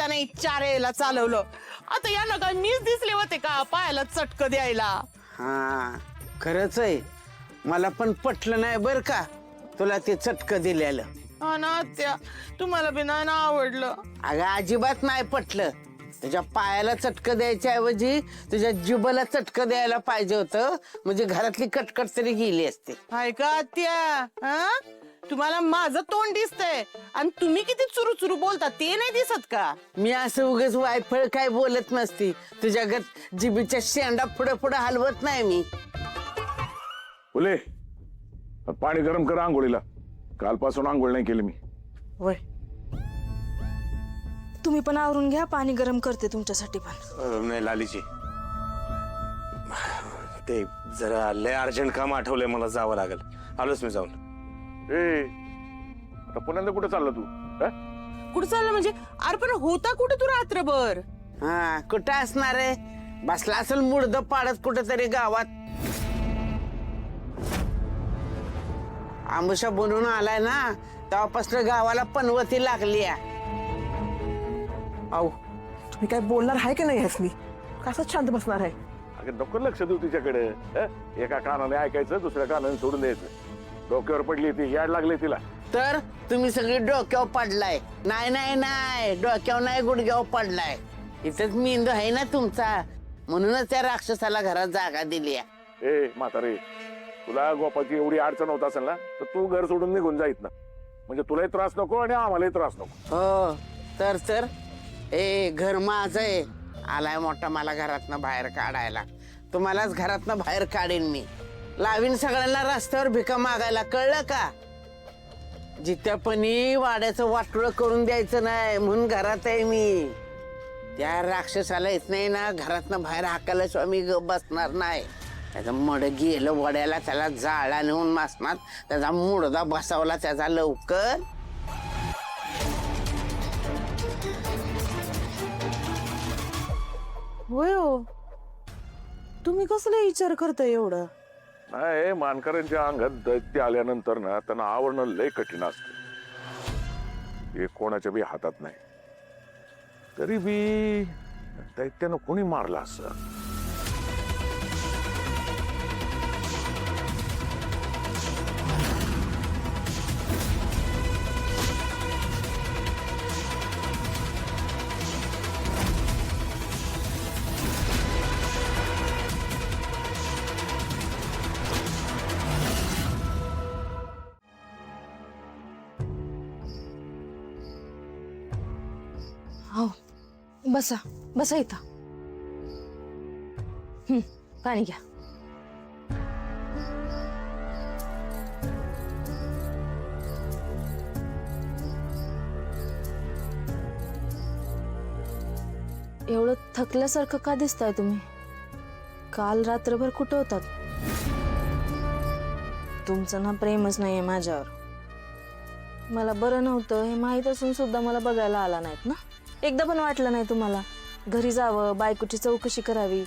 एकदा नाही 4 वेळेला चालवलं. आता यांना काय मीच दिसले होते का पायाला चटक द्यायला? हा खरंच आहे, मला पण पटलं नाही बर का तुला ते चटक दिलेलं. हा ना त्या तुम्हाला बी नाही ना आवडलं. अगं अजिबात नाही पटलं. तुझ्या पायाला चटक द्यायच्या ऐवजी तुझ्या जिभेला चटक द्यायला पाहिजे होतं, म्हणजे घरातली कटकट तरी गेली असते. हाय का त्या हा तुम्हाला माझं तोंड दिसतंय आणि तुम्ही किती चुरू चुरू बोलता ते नाही दिसत का? मी असं उगाच वायफळ काय बोलत नसती. तुझ्या गत जिभेच्या शेंडा पुढे पुढे हलवत नाही मी. बोले पाणी गरम कर आंघोळीला, कालपासून आंघोळ नाही केली मी. वय तुम्ही पण आवरून घ्या, पाणी गरम करते तुमच्यासाठी पण. नाही लालीची, ते जरा लय अर्जंट काम आठवलंय, मला जावं लागेल. आलोच मी जाऊन. ए आता पुण्यांदा कुठे चालला तू? कुठं चाललं म्हणजे? अरे पण होता कुठे तू रात्रभर? हा कुठं असणार आहे? बसला असेल मुडद पाडत कुठेतरी गावात. आमुषा बनवून आलाय ना तेव्हापासून गावाला पनवती लागली. आऊ तुम्ही काय बोलणार आहे की नाही ह्यासनी? कसं शांत बसणार आहे? अगं नको लक्ष देऊ तिच्याकडे. एका कानाने ऐकायचं, दुसऱ्या कानाने सोडून द्यायचं. डोक्यावर पडली ती, याड लागली तिला. तर तुम्ही सगळी डोक्यावर पडलाय. नाही नाही नाही, डोक्यावर नाही गुडघ्यावर पडलाय. इथेच मेंदू आहे ना तुमचा, म्हणूनच त्या राक्षसाला घरात जागा दिली. ए म्हातारे, तुला गोपाची एवढी अडचण होत असेल ना तर तू घर सोडून निघून जाईत ना, म्हणजे तुलाही त्रास नको आणि आम्हालाही त्रास नको. हो तर ए घर माझं आहे. आलाय मोठा मला घरातनं बाहेर काढायला. तुम्हालाच घरातनं बाहेर काढीन मी. लावीन सगळ्यांना रस्त्यावर भिका मागायला, कळलं का? जित्यापणी वाड्याचं वाटोळं करून द्यायचं नाही म्हणून घरात आहे मी. त्या राक्षसाला येत नाही ना घरातनं बाहेर हाकायला मी बसणार नाही. त्याचं मड गेलं वड्याला, त्याला जाळा नेऊन मासणार, त्याचा मुडदा बसावला त्याचा लवकर. होय हो, तुम्ही कसला विचार करताय एवढं? नाही, मानकरांच्या अंगात दैत्य आल्यानंतर ना त्यांना आवरणं लय कठीण असतं. हे कोणाच्या बी हातात नाही. तरी बी दैत्यानं कोणी मारला असं? हो बसा बसा इथं. पाणी घ्या. एवढं थकल्यासारखं का दिसताय तुम्ही? काल रात्रभर कुठं होतात? तुमचं ना प्रेमच नाहीये माझ्यावर. मला बरं नव्हतं हे माहीत असून सुद्धा मला बघायला आला नाहीत ना. एकदा पण वाटलं नाही तुम्हाला घरी जावं, बायकोची चौकशी करावी,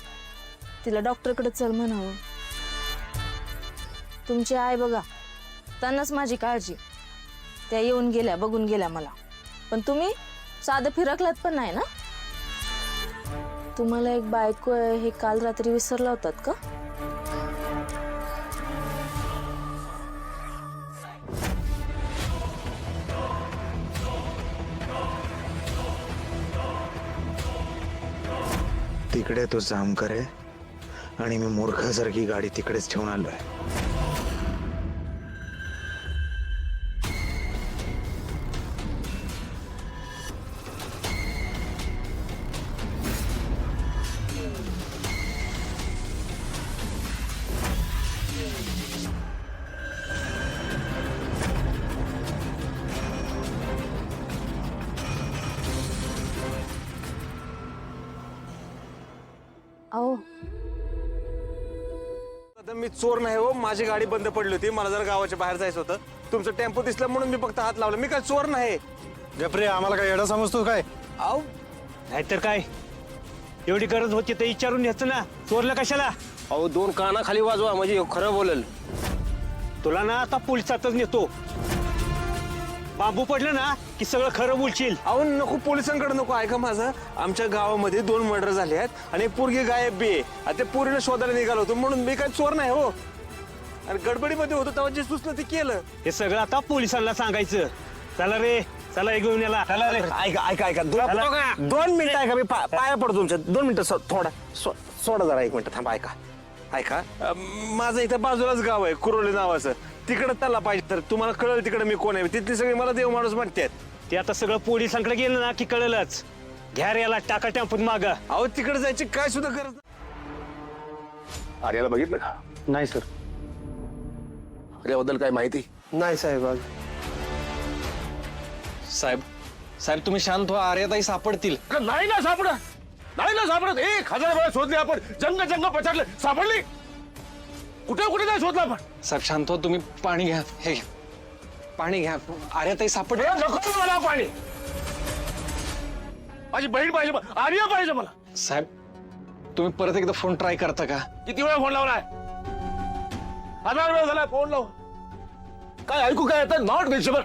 तिला डॉक्टरकडे चल म्हणावं? तुमची आई बघा, त्यांनाच माझी काळजी. त्या येऊन गेल्या, बघून गेल्या मला. पण तुम्ही साधं फिरकलात पण नाही ना. तुम्हाला एक बायको आहे हे काल रात्री विसरला होतात का? तिकडे तो जामकर आहे आणि मी मूर्खासारखी गाडी तिकडेच ठेवून आलोय. अहो मी चोर नाही हो, माझी गाडी बंद पडली होती, मला जरा गावाच्या बाहेर जायचं होतं. तुमचं टेम्पो दिसलं म्हणून मी फक्त हात लावला. मी काय चोर नाही. गप्रे, आम्हाला काय येडा समजतो काय? आऊ नाहीतर काय, एवढी गरज होती तर विचारून घ्यायचं ना, चोरला कशाला? अहो 2 काना खाली वाजवा म्हणजे खरं बोलेल. तुला ना आता पोलिसातच नेतो. बांबू पडलं ना की सगळं खरं बोलशील. अहो नको, पोलिसांकडे नको. ऐका माझं, आमच्या गावामध्ये 2 मर्डर झाले आहेत आणि एक पोरगी गायब बी आहे. आता त्या पोरीला शोधायला निघालो होतो, म्हणून मी काय चोर नाही हो. आणि गडबडीमध्ये होतो तेव्हा जे सुचलं ते केलं. हे सगळं आता पोलिसांना सांगायचं. चला रे, चला हे घेऊन याला. चला रे. ऐका 2 मिनिटं ऐका, मी पाया पडतो तुमच्या. 2 मिनिटं थोडा सोडा जरा, 1 मिनिट थांबा. ऐका माझं इथं बाजूलाच गाव आहे कुरोली नावाचं. तिकडे त्याला पाहिजे तर तुम्हाला कळलं तिकडे मी कोण आहे. तिथली सगळी मला देव माणूस म्हणतात. ते आता सगळं पोलिसांकडे गेलं ना की कळलंच. घ्या रे याला, टाका टेम्पोत माग. अहो तिकडे जायची काय सुद्धा गरज नाही. आर्याला बघितलं का? नाही सर. आर्याबद्दल काय माहिती? नाही साहेब. साहेब साहेब तुम्ही शांत व्हा, आर्याताई सापडतील. नाही ना सापडत 1000 वेळा शोधले आपण, जंग पछाडले, सापडली कुठे नाही शोधला आपण. साहेब शांत व्हा, तुम्ही पाणी घ्या. हे घ्या. पाणी घ्या. आर्याताई सापडली. नको मला पाणी, माझी बहीण पाहिजे, आर्या पाहिजे मला. साहेब तुम्ही परत एकदा फोन ट्राय करता का? किती वेळा फोन लावलाय? 1000 वेळा झाला फोन लाव. काय ऐकू काय येतं? Not reachable,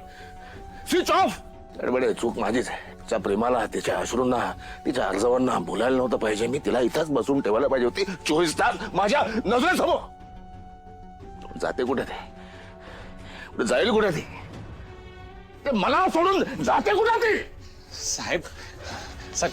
switch off. गडबडे चूक माझीच आहे. तिच्या प्रेमाला, तिच्या अश्रूंना, तिच्या अर्जावांना बोलायला नव्हतं पाहिजे. मी तिला इथंच बसून ठेवायला पाहिजे होती 24 तास माझ्या नजरेसमोर. जाते कुठे ते? जाईल कुठे ते मला सोडून जाते कुठे ती? साहेब साहेब